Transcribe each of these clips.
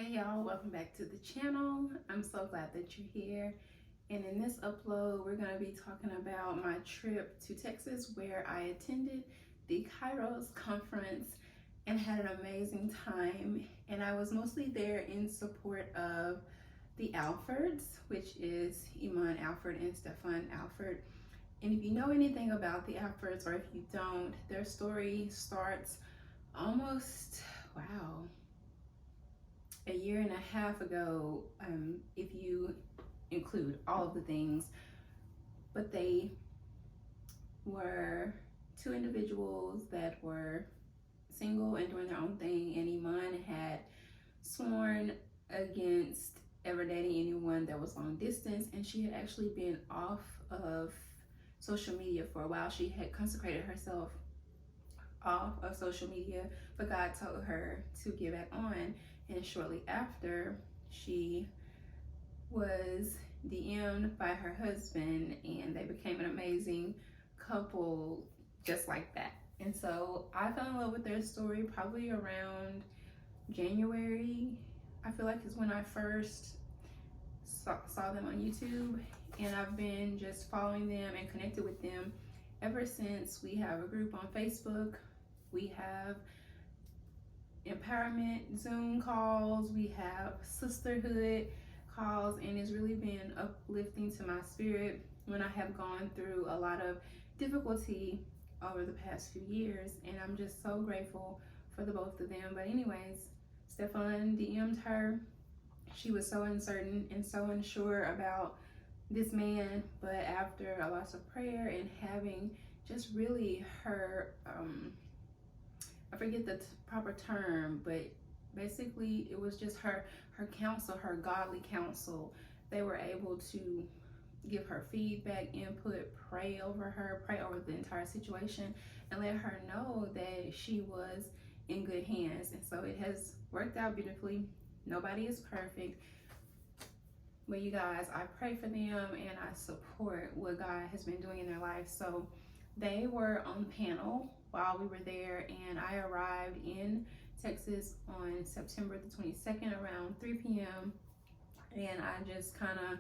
Hey y'all, welcome back to the channel. I'm so glad that you're here. And in this upload, we're going to be talking about my trip to Texas where I attended the Kairos Conference and had an amazing time. And I was mostly there in support of the Alfords, which is Iman+Stephon Alford. And if you know anything about the Alfords, or if you don't, their story starts almost, wow, a year and a half ago, if you include all of the things. But they were two individuals that were single and doing their own thing, and Iman had sworn against ever dating anyone that was long distance, and she had actually been off of social media for a while. She had consecrated herself off of social media, but God told her to get back on. And shortly after, she was DM'd by her husband, and they became an amazing couple just like that. And so I fell in love with their story probably around January, I feel like, is when I first saw them on YouTube. And I've been just following them and connected with them ever since. We have a group on Facebook. We have empowerment Zoom calls, we have sisterhood calls, and it's really been uplifting to my spirit when I have gone through a lot of difficulty over the past few years. And I'm just so grateful for the both of them. But anyways, Stephon DM'd her. She was so uncertain and so unsure about this man, but after a lot of prayer and having just really her I forget the proper term, but basically it was just her counsel, her godly counsel. They were able to give her feedback, input, pray over her, pray over the entire situation, and let her know that she was in good hands. And so it has worked out beautifully. Nobody is perfect, but you guys, I pray for them and I support what God has been doing in their life. So they were on panel while we were there, and I arrived in Texas on September the 22nd around 3 p.m. and I just kind of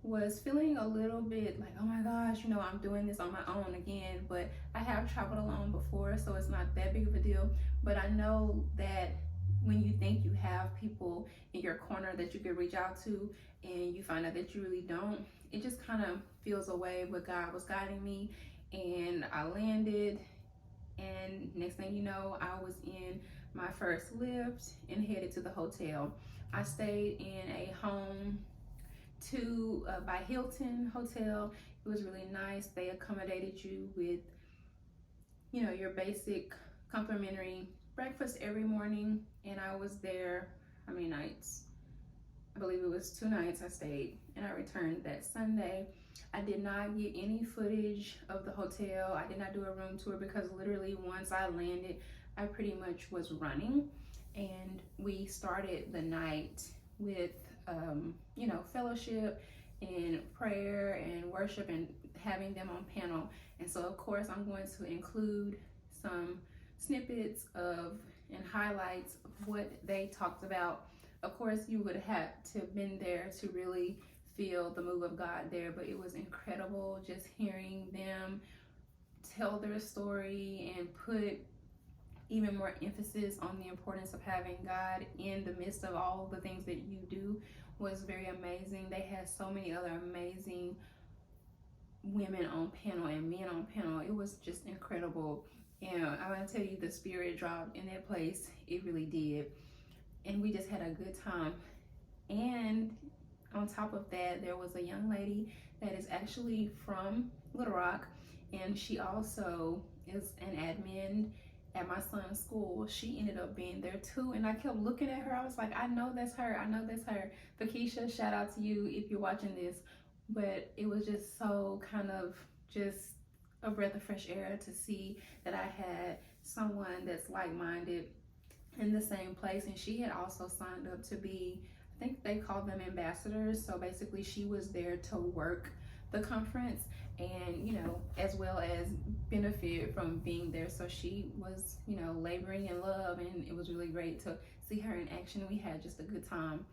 was feeling a little bit like, oh my gosh, you know, I'm doing this on my own again. But I have traveled alone before, so it's not that big of a deal. But I know that when you think you have people in your corner that you could reach out to, and you find out that you really don't, it just kind of feels away. But God was guiding me, and I landed, and next thing you know, I was in my first lift and headed to the hotel. I stayed in a home by Hilton Hotel. It was really nice. They accommodated you with, you know, your basic complimentary breakfast every morning. And I was there how many nights? I believe it was 2 nights I stayed, and I returned that Sunday. I did not get any footage of the hotel. I did not do a room tour because literally once I landed, I pretty much was running. And we started the night with, you know, fellowship and prayer and worship and having them on panel. And so of course I'm going to include some snippets of and highlights of what they talked about. Of course, you would have to have been there to really feel the move of God there, but it was incredible just hearing them tell their story and put even more emphasis on the importance of having God in the midst of all the things that you do was very amazing. They had so many other amazing women on panel and men on panel. It was just incredible. And I want to tell you, the spirit dropped in that place. It really did. And we just had a good time. And on top of that, there was a young lady that is actually from Little Rock, and she also is an admin at my son's school. She ended up being there too, and I kept looking at her. I was like, I know that's her. I know that's her. Vakisha, shout out to you if you're watching this. But it was just so kind of just a breath of fresh air to see that I had someone that's like-minded in the same place. And she had also signed up to be, I think they call them ambassadors. So basically she was there to work the conference, and, you know, as well as benefit from being there. So she was, you know, laboring in love, and it was really great to see her in action. We had just a good time.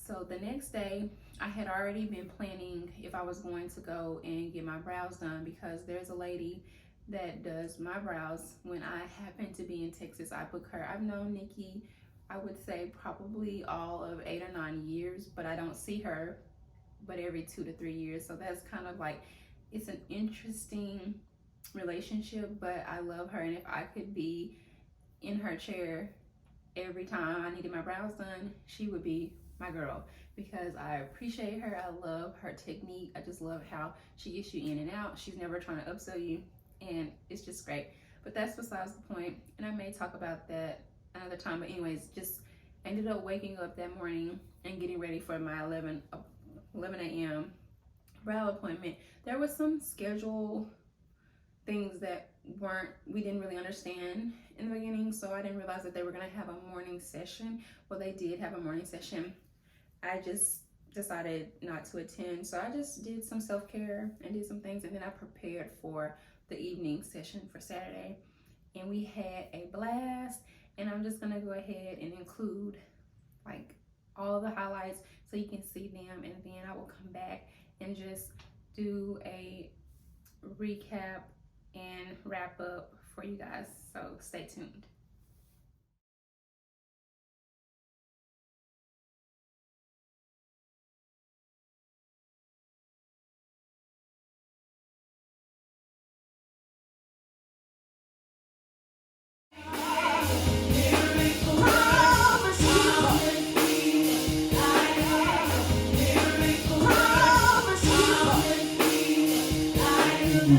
So the next day, I had already been planning if I was going to go and get my brows done, because there's a lady that does my brows when I happen to be in Texas. I book her. I've known Nikki, I would say probably all of 8 or 9 years, but I don't see her but every 2 to 3 years. So that's kind of like, it's an interesting relationship, but I love her. And if I could be in her chair every time I needed my brows done, she would be my girl, because I appreciate her. I love her technique. I just love how she gets you in and out. She's never trying to upsell you, and it's just great. But that's besides the point, and I may talk about that another time. But anyways, just ended up waking up that morning and getting ready for my 11 a.m. brow appointment. There was some schedule things that we didn't really understand in the beginning, so I didn't realize that they were going to have a morning session. Well, they did have a morning session. I just decided not to attend, so I just did some self-care and did some things, and then I prepared for the evening session for Saturday, and we had a blast. And I'm just gonna go ahead and include like all the highlights so you can see them, and then I will come back and just do a recap and wrap up for you guys, so stay tuned.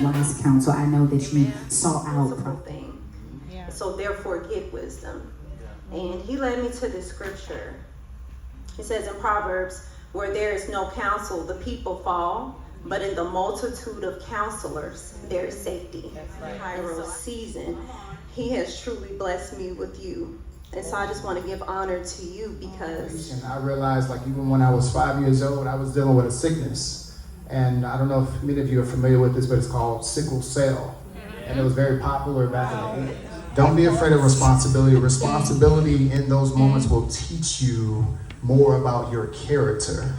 Wise counsel. I know that you sought out thing. Yeah. So therefore get wisdom. And he led me to this scripture. It says in Proverbs, where there is no counsel, the people fall, but in the multitude of counselors, there is safety. Kairos season, he has truly blessed me with you. And so I just want to give honor to you, because I realized, like, even when I was 5 years old, I was dealing with a sickness. And I don't know if many of you are familiar with this, but it's called sickle cell. And it was very popular back in the 80s. Don't be afraid of responsibility. Responsibility in those moments will teach you more about your character.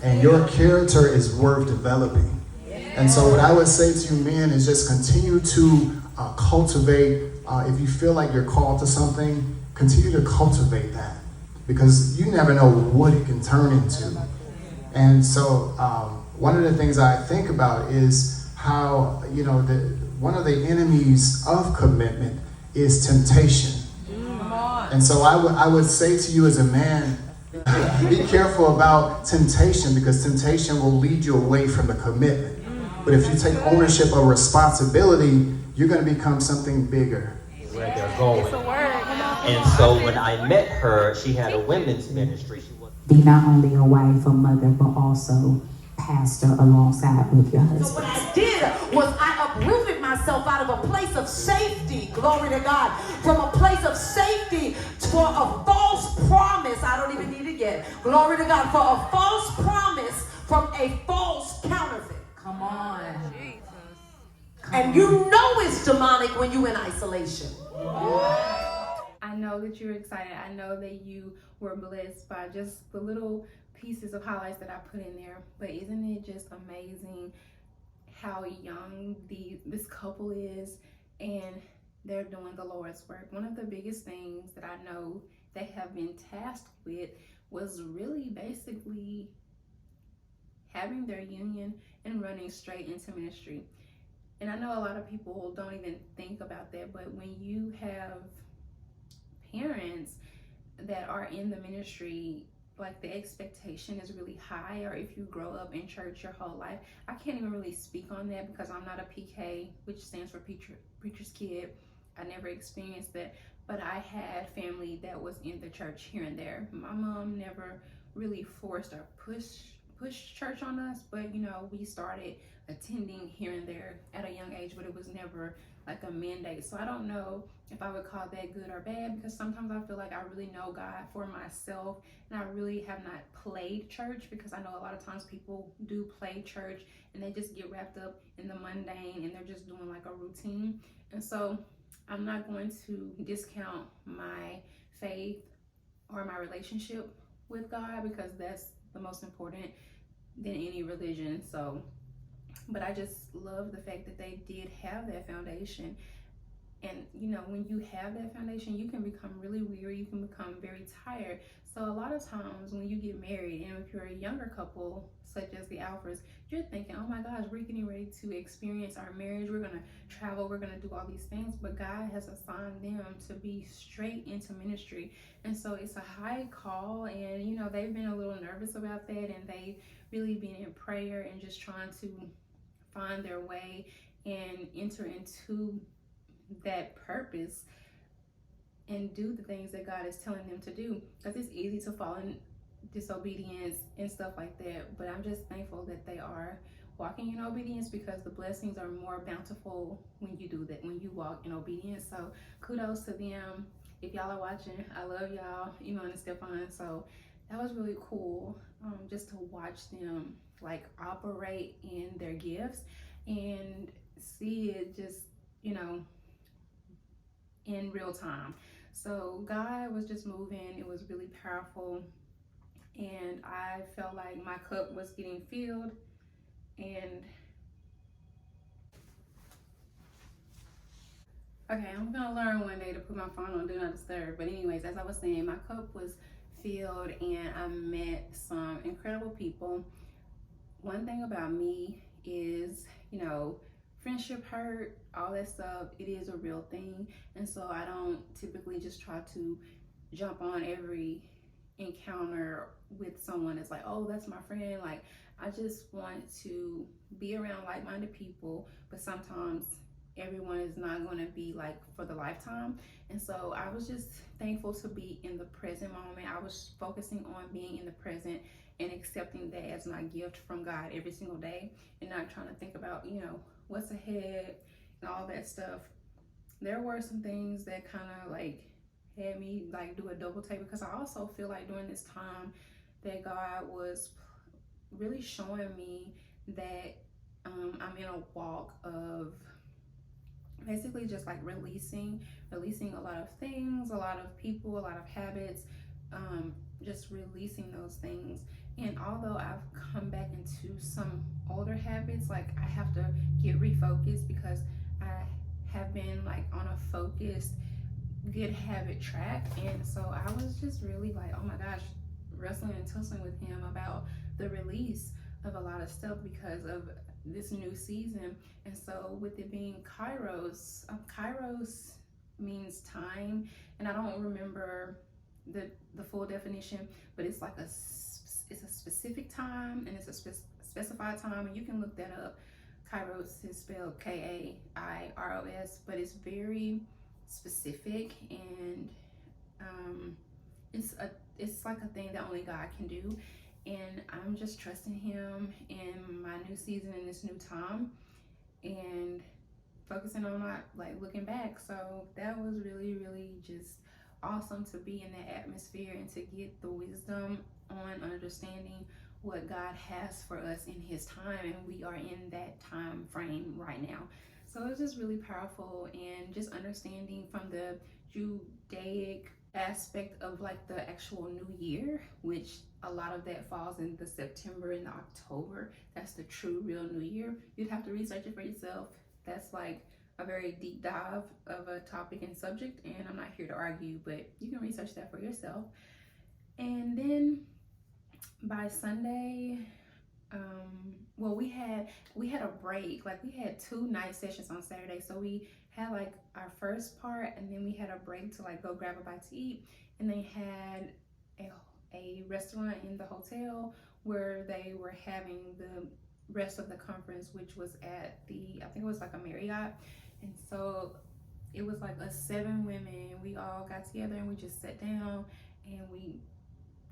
And your character is worth developing. And so what I would say to you men is just continue to cultivate. If you feel like you're called to something, continue to cultivate that. Because you never know what it can turn into. And so one of the things I think about is how, you know, one of the enemies of commitment is temptation. And so I would say to you as a man, be careful about temptation, because temptation will lead you away from the commitment. But if you take ownership of responsibility, you're going to become something bigger. Where they're going. And so when I met her, she had a women's ministry. Be not only a wife, a mother, but also pastor alongside with your husband. So what I did was I uprooted myself out of a place of safety, glory to God, from a place of safety for a false promise. I don't even need it yet. Glory to God, for a false promise from a false counterfeit. Come on. Jesus. And you know it's demonic when you're in isolation. I know that you're excited. I know that you were blessed by just the little pieces of highlights that I put in there. But isn't it just amazing how young this couple is, and they're doing the Lord's work? One of the biggest things that I know they have been tasked with was really basically having their union and running straight into ministry. And I know a lot of people don't even think about that, but when you have parents that are in the ministry, like the expectation is really high. Or if you grow up in church your whole life, I can't even really speak on that because I'm not a PK, which stands for preacher's kid. I never experienced that, but I had family that was in the church here and there. My mom never really forced or pushed church on us, but you know, we started attending here and there at a young age, but it was never like a mandate. So I don't know if I would call that good or bad, because sometimes I feel like I really know God for myself, and I really have not played church, because I know a lot of times people do play church and they just get wrapped up in the mundane and they're just doing like a routine. And so I'm not going to discount my faith or my relationship with God, because that's the most important than any religion. So, but I just love the fact that they did have that foundation. And you know, when you have that foundation, you can become really weary, you can become very tired. So a lot of times when you get married, and if you're a younger couple such as the Alfords, you're thinking, oh my gosh, we're getting ready to experience our marriage, we're gonna travel, we're gonna do all these things, but God has assigned them to be straight into ministry. And so it's a high call, and you know, they've been a little nervous about that, and they've really been in prayer and just trying to find their way and enter into that purpose and do the things that God is telling them to do, because it's easy to fall in disobedience and stuff like that. But I'm just thankful that they are walking in obedience, because the blessings are more bountiful when you do that, when you walk in obedience. So kudos to them. If y'all are watching, I love y'all, Iman+Stephon. So that was really cool, just to watch them like operate in their gifts and see it just, you know, in real time. So God was just moving. It was really powerful, and I felt like my cup was getting filled. And okay, I'm gonna learn one day to put my phone on do not disturb. But anyways, as I was saying, my cup was filled and I met some incredible people. One thing about me is, you know, friendship hurt, all that stuff, it is a real thing. And so I don't typically just try to jump on every encounter with someone. It's like, oh, that's my friend. Like, I just want to be around like-minded people, but sometimes everyone is not going to be like for the lifetime. And so I was just thankful to be in the present moment. I was focusing on being in the present and accepting that as my gift from God every single day, and not trying to think about, you know, what's ahead and all that stuff. There were some things that kind of like had me like do a double take, because I also feel like during this time that God was really showing me that I'm in a walk of basically just like releasing a lot of things, a lot of people, a lot of habits, just releasing those things. And although I've come back into some older habits, like I have to get refocused, because I have been like on a focused good habit track. And so I was just really like, oh my gosh, wrestling and tussling with him about the release of a lot of stuff because of this new season. And so with it being Kairos, Kairos means time, and I don't remember the full definition, but it's like it's a specific time, and it's a specified time, and you can look that up. Kairos is spelled Kairos, but it's very specific, and it's like a thing that only God can do. And I'm just trusting him in my new season, in this new time, and focusing on not like looking back. So that was really, really just awesome to be in that atmosphere and to get the wisdom on understanding what God has for us in his time. And we are in that time frame right now. So it's just really powerful, and just understanding from the Judaic aspect of like the actual new year, which a lot of that falls in the September and the October. That's the true real new year. You'd have to research it for yourself. That's like a very deep dive of a topic and subject, and I'm not here to argue, but you can research that for yourself. And then by Sunday, well, we had a break. Like, we had 2 night sessions on Saturday, so we had like our first part, and then we had a break to like go grab a bite to eat. And they had a restaurant in the hotel where they were having the rest of the conference, which was at I think it was like a Marriott. And so it was like us 7 women. We all got together and we just sat down and we,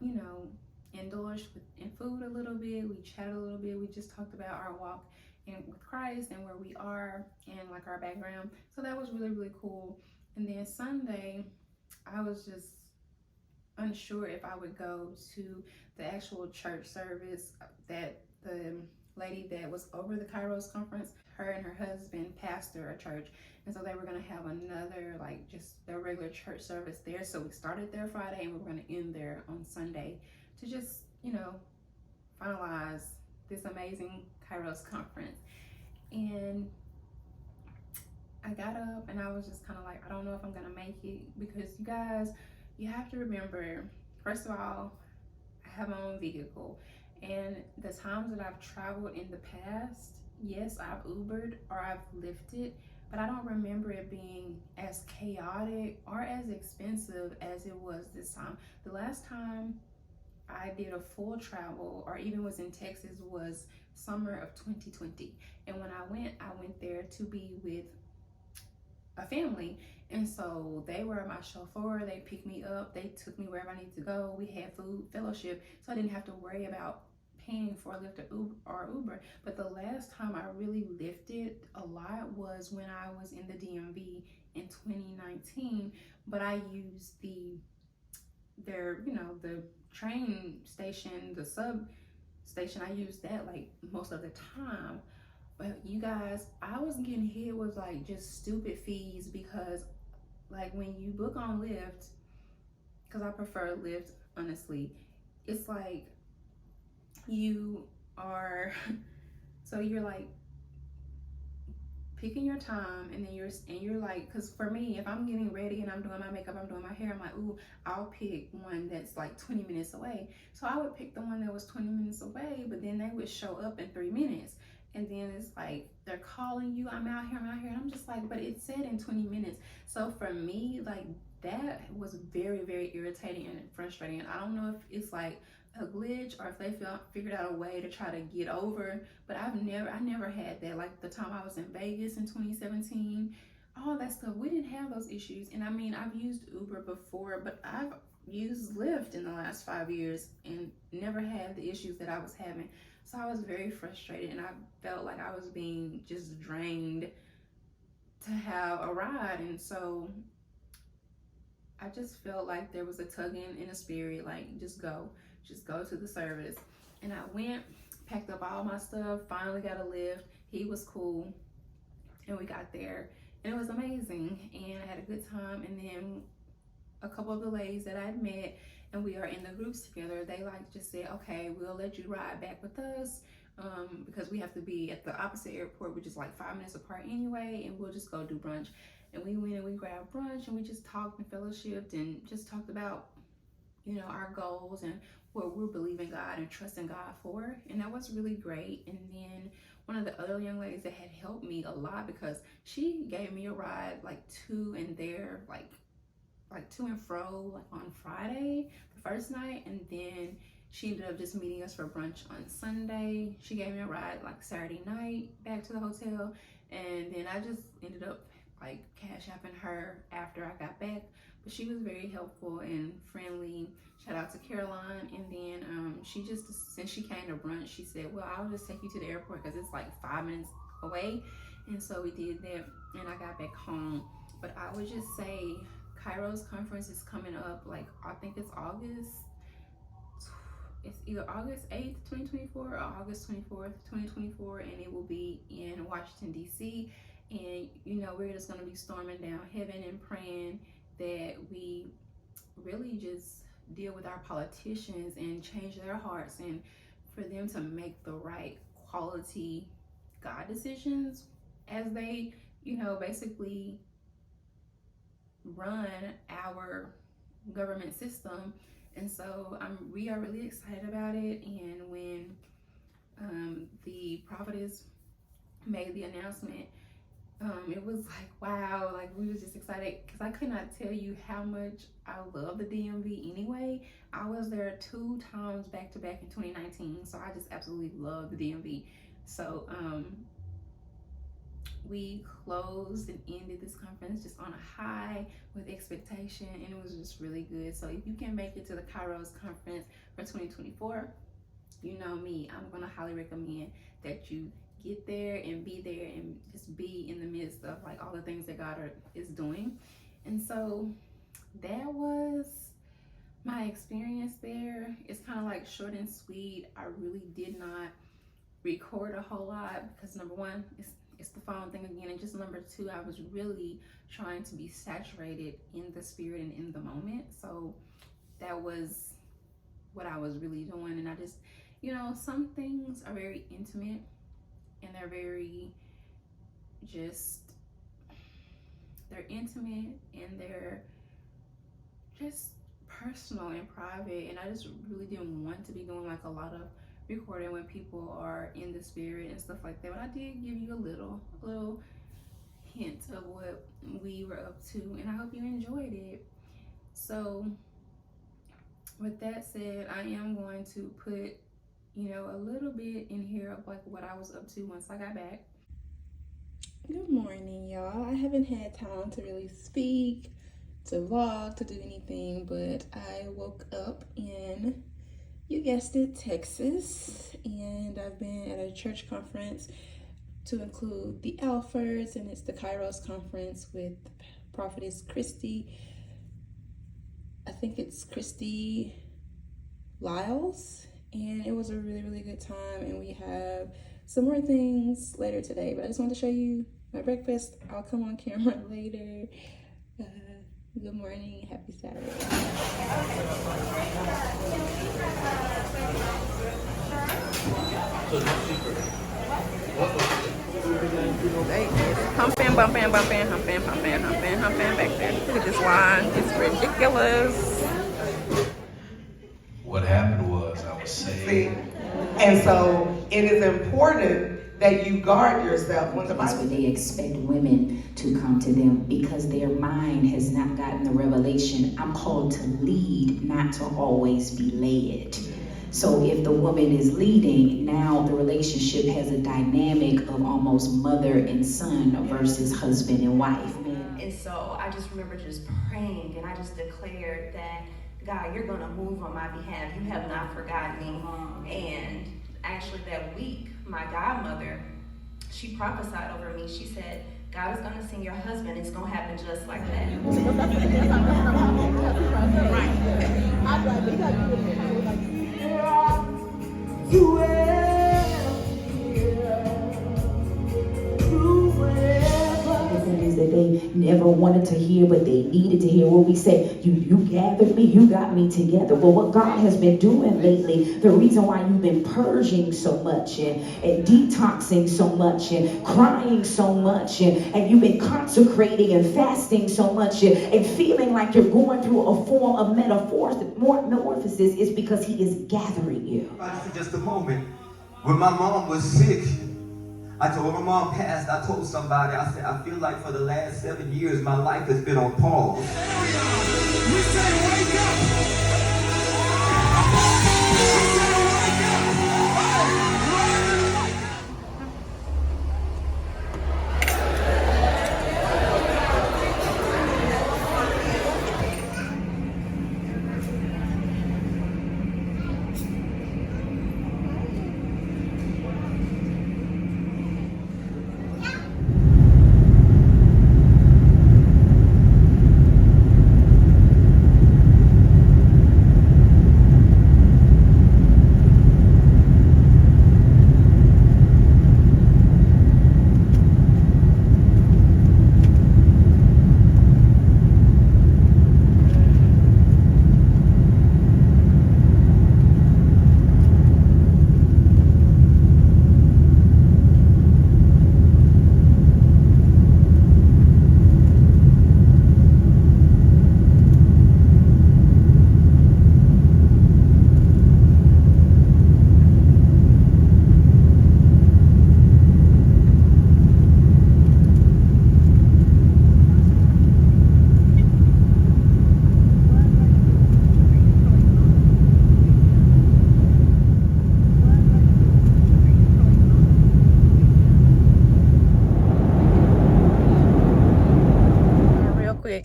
you know, indulged in food a little bit. We chatted a little bit. We just talked about our walk and with Christ and where we are and like our background. So that was really, really cool. And then Sunday, I was just unsure if I would go to the actual church service that the lady that was over the Kairos Conference, her and her husband pastor a church, and so they were going to have another, like, just their regular church service there. So we started there Friday and we were going to end there on Sunday to just, you know, finalize this amazing Kairos Conference. And I got up and I was just kind of like, I don't know if I'm going to make it, because you guys, you have to remember, first of all, I have my own vehicle, and the times that I've traveled in the past, yes, I've Ubered or I've Lyfted, but I don't remember it being as chaotic or as expensive as it was this time. The last time I did a full travel or even was in Texas was summer of 2020. And when I went there to be with a family. And so they were my chauffeur. They picked me up. They took me wherever I needed to go. We had food, fellowship. So I didn't have to worry about paying for a Lyft or Uber. But the last time I really lifted a lot was when I was in the DMV in 2019. But I used the train station, the sub station. I used that like most of the time. But you guys, I was getting hit with like just stupid fees, because like when you book on Lyft, because I prefer Lyft honestly, it's like you're like picking your time, and then you're like, because for me, if I'm getting ready and I'm doing my makeup, I'm doing my hair, I'm like, ooh, I'll pick one that's like 20 minutes away. So I would pick the one that was 20 minutes away, but then they would show up in 3 minutes. And then it's like, they're calling you, I'm out here. And I'm just like, but it said in 20 minutes. So for me, like, that was very, very irritating and frustrating. And I don't know if it's like a glitch or if they figured out a way to try to get over, but I never had that. Like the time I was in Vegas in 2017, all that stuff, we didn't have those issues. And I mean, I've used Uber before, but I've used Lyft in the last 5 years and never had the issues that I was having. So I was very frustrated, and I felt like I was being just drained to have a ride. And so I just felt like there was a tugging in the spirit, like just go to the service. And I went, packed up all my stuff, finally got a Lyft. He was cool, and we got there, and it was amazing, and I had a good time. And then a couple of the ladies that I'd met, and we are in the groups together, they like just said, okay, we'll let you ride back with us, because we have to be at the opposite airport, which is like 5 minutes apart anyway, and we'll just go do brunch. And we went and we grabbed brunch, and we just talked and fellowshipped and just talked about, you know, our goals and what we're believing God and trusting God for. And that was really great. And then one of the other young ladies that had helped me a lot, because she gave me a ride like to and there, like to and fro, like on Friday, the first night, and then she ended up just meeting us for brunch on Sunday. She gave me a ride like Saturday night back to the hotel, and then I just ended up like cash apping her after I got back. But she was very helpful and friendly. Shout out to Caroline. And then she just, since she came to brunch, she said, well, I'll just take you to the airport because it's like 5 minutes away. And so we did that, and I got back home. But I would just say Kairos Conference is coming up, like I think it's either August 8th, 2024 or August 24th, 2024, and it will be in Washington, D.C. And, you know, we're just going to be storming down heaven and praying that we really just deal with our politicians and change their hearts, and for them to make the right quality God decisions as they, you know, basically run our government system. And so we are really excited about it. And when the prophetess made the announcement, it was like, wow, like we was just excited, because I could not tell you how much I love the DMV anyway. I was there 2 times back to back in 2019, so I just absolutely love the DMV. So we closed and ended this conference just on a high with expectation, and it was just really good. So if you can make it to the Kairos Conference for 2024, you know me, I'm gonna highly recommend that you get there and just be in the midst of like all the things that God is doing. And so that was my experience there. It's kind of like short and sweet. I really did not record a whole lot because number one, it's the phone thing again, and just number two, I was really trying to be saturated in the spirit and in the moment. So that was what I was really doing. And I just, some things are very intimate and they're very they're intimate and they're just personal and private, and I just really didn't want to be doing like a lot of recording when people are in the spirit and stuff like that. But I did give you a little hint of what we were up to, and I hope you enjoyed it. So with that said, I am going to put a little bit in here of like what I was up to once I got back. Good morning, y'all. I haven't had time to really speak, to vlog, to do anything, but I woke up in, you guessed it, Texas, and I've been at a church conference to include the Alfords, and it's the Kairos Conference with Prophets Kristy, I think it's Kristy Lyles, and it was a really, really good time, and we have some more things later today, but I just wanted to show you my breakfast. I'll come on camera later. Good morning, happy Saturday. Humping, bumping, humping back there. Look at this line, it's ridiculous. What happened was I was saved. And so it is important that you guard yourself when the That's Bible where they expect women to come to them because their mind has not gotten the revelation. I'm called to lead, not to always be led. So if the woman is leading, now the relationship has a dynamic of almost mother and son versus husband and wife. And so I just remember just praying, and I just declared that, God, you're going to move on my behalf. You have not forgotten me. And actually that week, my godmother, she prophesied over me. She said, God is going to send your husband. It's going to happen just like that. Things that they never wanted to hear, but they needed to hear. What we say, you gathered me, you got me together. Well, what God has been doing lately, the reason why you've been purging so much and detoxing so much and crying so much and you've been consecrating and fasting so much and feeling like you're going through a form of metamorphosis is because he is gathering you. For just a moment, when my mom was sick, when my mom passed, I told somebody, I said, I feel like for the last 7 years, my life has been on pause. We say, wake up!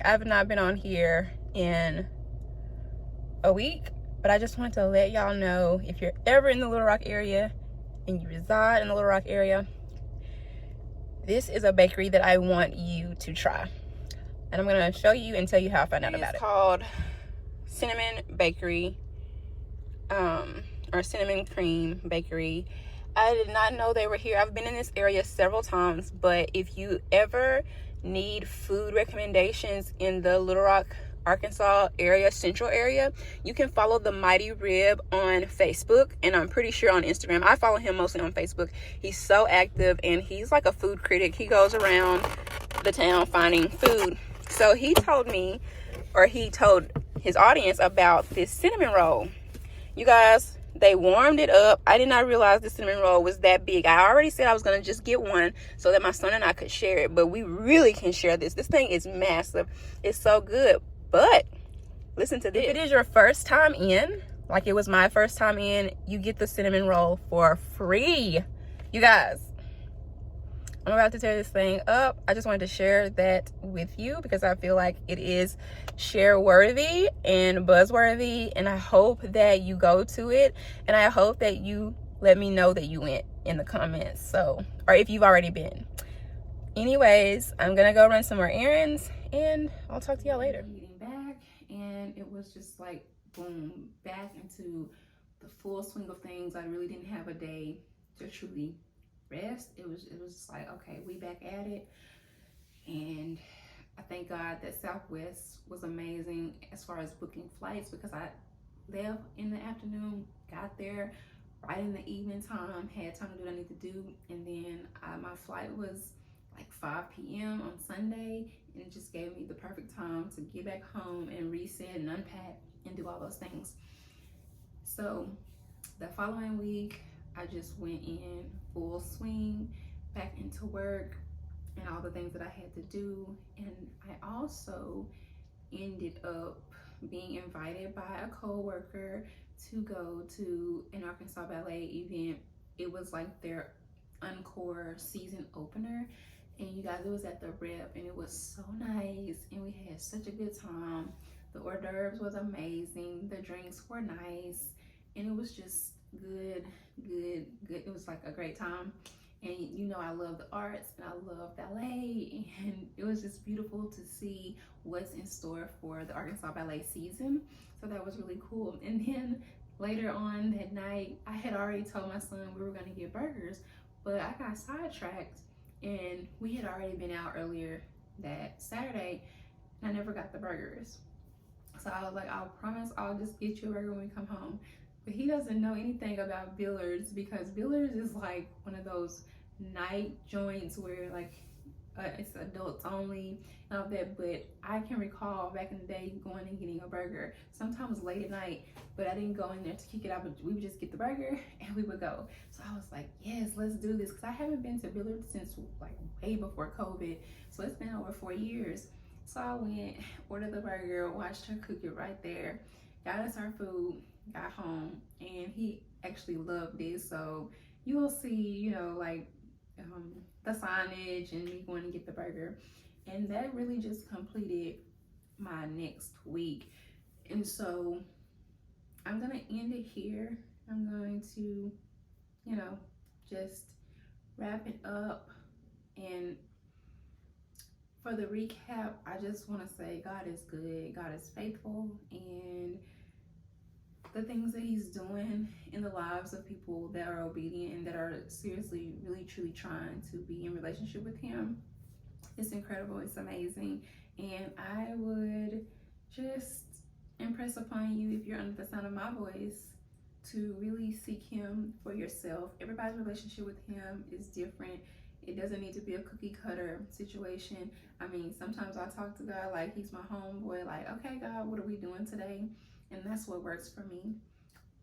I've not been on here in a week, but I just want to let y'all know, if you're ever in the Little Rock area and you reside in the Little Rock area, This is a bakery that I want you to try. And I'm going to show you and tell you how I found out about it. It's called Cinnamon Bakery, or Cinnamon Cream Bakery. I did not know they were here. I've been in this area several times, but if you ever need food recommendations in the Little Rock, Arkansas area, central area, you can follow the Mighty Rib on Facebook, and I'm pretty sure on Instagram. I follow him mostly on Facebook. He's so active, and he's like a food critic. He goes around the town finding food. So he told me, or he told his audience about this cinnamon roll. You guys, they warmed it up. I did not realize the cinnamon roll was that big. I already said I was going to just get one so that my son and I could share it, but we really can share this. This thing is massive. It's so good. But listen to this. If it is your first time in, like it was my first time in, you get the cinnamon roll for free. You guys, I'm about to tear this thing up. I just wanted to share that with you because I feel like it is share worthy and buzzworthy, and I hope that you go to it, and I hope that you let me know that you went in the comments, so, or if you've already been. Anyways, I'm gonna go run some more errands, and I'll talk to y'all later. Eating back, and it was just like boom, back into the full swing of things. I really didn't have a day to truly rest. It was just like, okay, we back at it. And I thank God that Southwest was amazing as far as booking flights, because I left in the afternoon, got there right in the evening time, had time to do what I need to do, and then my flight was like 5 p.m. on Sunday, and it just gave me the perfect time to get back home and reset and unpack and do all those things. So the following week, I just went in full swing, back into work and all the things that I had to do. And I also ended up being invited by a co-worker to go to an Arkansas Ballet event. It was like their encore season opener. And you guys, it was at the Rep, and it was so nice, and we had such a good time. The hors d'oeuvres was amazing, the drinks were nice, and it was just good. It was like a great time. And you know, I love the arts and I love ballet, and it was just beautiful to see what's in store for the Arkansas Ballet season. So that was really cool. And then later on that night, I had already told my son we were going to get burgers, but I got sidetracked, and we had already been out earlier that Saturday, and I never got the burgers. So I was like, I'll promise I'll just get you a burger when we come home. But he doesn't know anything about Billard's, because Billard's is like one of those night joints where like it's adults only and all that. But I can recall back in the day going and getting a burger, sometimes late at night, but I didn't go in there to kick it out, but we would just get the burger and we would go. So I was like, yes, let's do this, because I haven't been to Billard's since like way before COVID. So it's been over 4 years. So I went, ordered the burger, watched her cook it right there, got us our food, got home, and he actually loved it. So you will see, you know, like the signage and me going to get the burger. And that really just completed my next week. And so I'm gonna end it here. I'm going to, you know, just wrap it up. And for the recap, I just want to say God is good, God is faithful, and the things that he's doing in the lives of people that are obedient and that are seriously, really, truly trying to be in relationship with him, it's incredible, it's amazing. And I would just impress upon you, if you're under the sound of my voice, to really seek him for yourself. Everybody's relationship with him is different. It doesn't need to be a cookie cutter situation. I mean, sometimes I talk to God like he's my homeboy, like, okay, God, what are we doing today? And that's what works for me.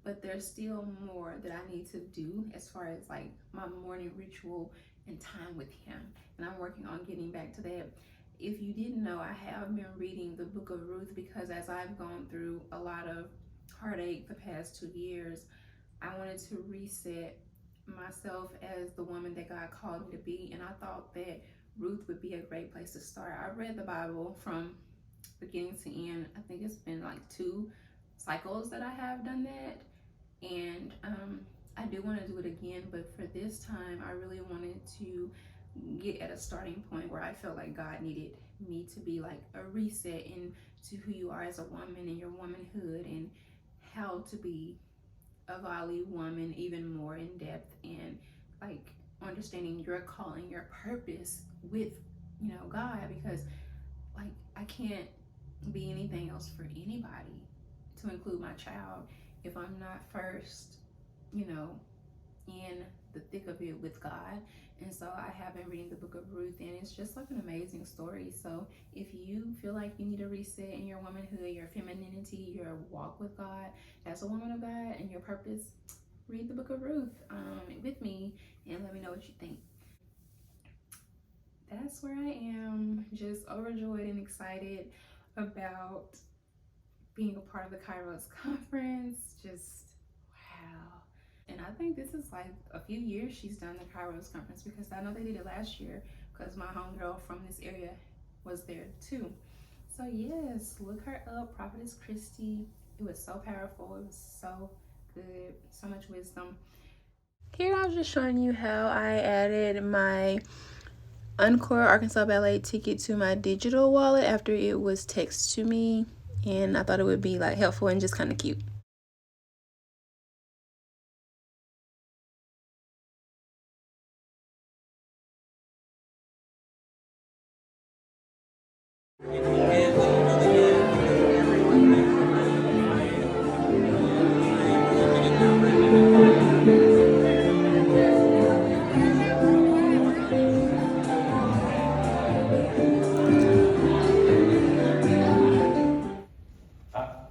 But there's still more that I need to do as far as like my morning ritual and time with him. And I'm working on getting back to that. If you didn't know, I have been reading the book of Ruth, because as I've gone through a lot of heartache the past 2 years, I wanted to reset myself as the woman that God called me to be. And I thought that Ruth would be a great place to start. I read the Bible from beginning to end. I think it's been like 2 cycles that I have done that. And I do want to do it again, but for this time I really wanted to get at a starting point where I felt like God needed me to be like a reset into who you are as a woman and your womanhood, and how to be a godly woman even more in depth, and like understanding your calling, your purpose with, you know, God, because like I can't be anything else for anybody, to include my child, if I'm not first, you know, in the thick of it with God. And so I have been reading the book of Ruth, and it's just like an amazing story. So if you feel like you need a reset in your womanhood, your femininity, your walk with God as a woman of God, and your purpose, read the book of Ruth with me, and let me know what you think. That's where I am, just overjoyed and excited about being a part of the Kairos Conference. Just wow. And I think this is like a few years she's done the Kairos Conference, because I know they did it last year because my homegirl from this area was there too. So yes, look her up, Prophetess Kristy. It was so powerful. It was so good. So much wisdom. Here I was just showing you how I added my Encore Arkansas Ballet ticket to my digital wallet after it was texted to me, and I thought it would be like helpful and just kind of cute.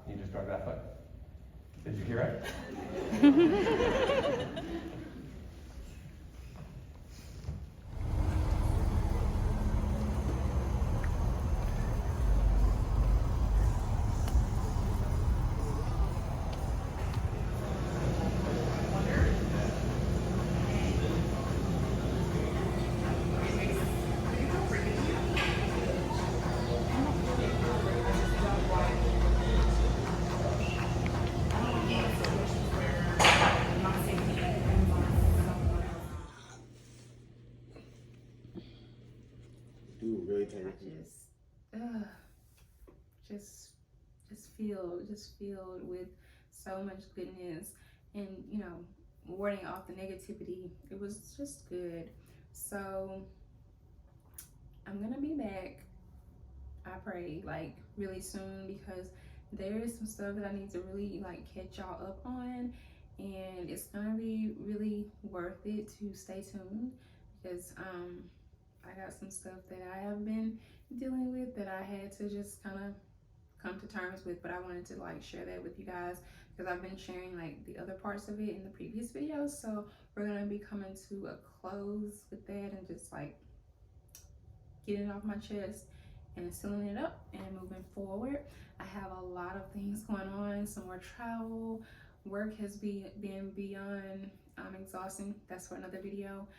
You just drug that foot. Did you hear it? Just filled with so much goodness, and you know, warding off the negativity. It was just good. So I'm gonna be back, I pray, like really soon, because there is some stuff that I need to really like catch y'all up on, and it's gonna be really worth it to stay tuned, because I got some stuff that I have been dealing with that I had to just kind of come to terms with, but I wanted to like share that with you guys, because I've been sharing like the other parts of it in the previous videos. So we're gonna be coming to a close with that, and just like getting it off my chest and sealing it up and moving forward. I have a lot of things going on, some more travel. Work has been beyond exhausting. That's for another video,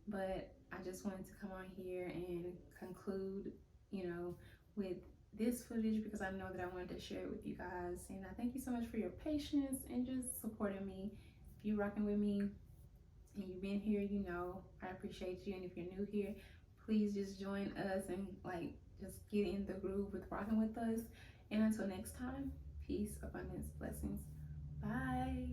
but I just wanted to come on here and conclude, you know, with this footage, because I know that I wanted to share it with you guys. And I thank you so much for your patience and just supporting me. If you're rocking with me and you've been here, you know I appreciate you. And if you're new here, please just join us and like just get in the groove with rocking with us. And until next time, peace, abundance, blessings. Bye.